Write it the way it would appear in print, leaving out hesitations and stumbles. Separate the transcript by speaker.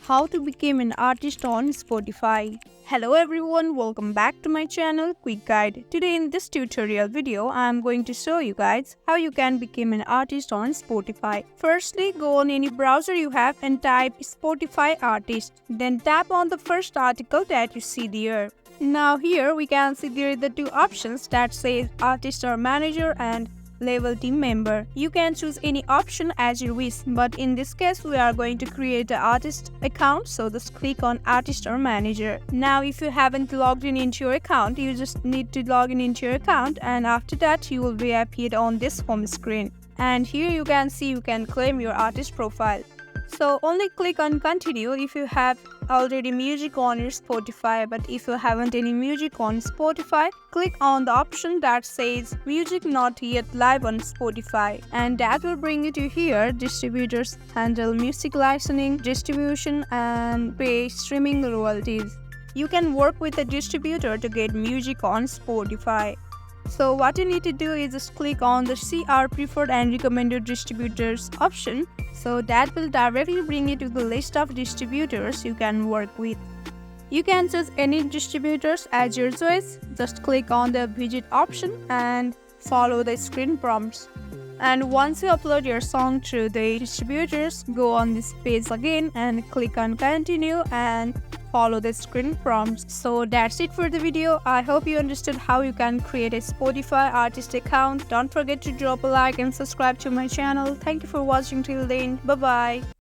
Speaker 1: How to become an artist on Spotify. Hello everyone, welcome back to my channel Quick Guide. Today in this tutorial video, I am going to show you guys how you can become an artist on Spotify. Firstly, go on any browser you have and type Spotify artist. Then tap on the first article that you see there. Now here we can see there are the two options that says artist or manager and label team member. You can choose any option as you wish, but in this case we are going to create an artist account, so just click on artist or manager. Now if you haven't logged in into your account, you just need to log in into your account, and after that you will be appeared on this home screen, and here you can see you can claim your artist profile. So only click on continue if you have already music on your Spotify, but if you haven't any music on Spotify, click on the option that says music not yet live on Spotify, and that will bring you to here. Distributors handle music licensing, distribution and pay streaming royalties. You can work with a distributor to get music on Spotify. So what you need to do is just click on the see our preferred and recommended distributors option. So that will directly bring you to the list of distributors you can work with. You can choose any distributors as your choice. Just click on the widget option and follow the screen prompts. And once you upload your song through the distributors, go on this page again and click on continue and follow the screen prompts. So that's it for the video. I hope you understood how you can create a Spotify artist account. Don't forget to drop a like and subscribe to my channel. Thank you for watching till then. Bye bye.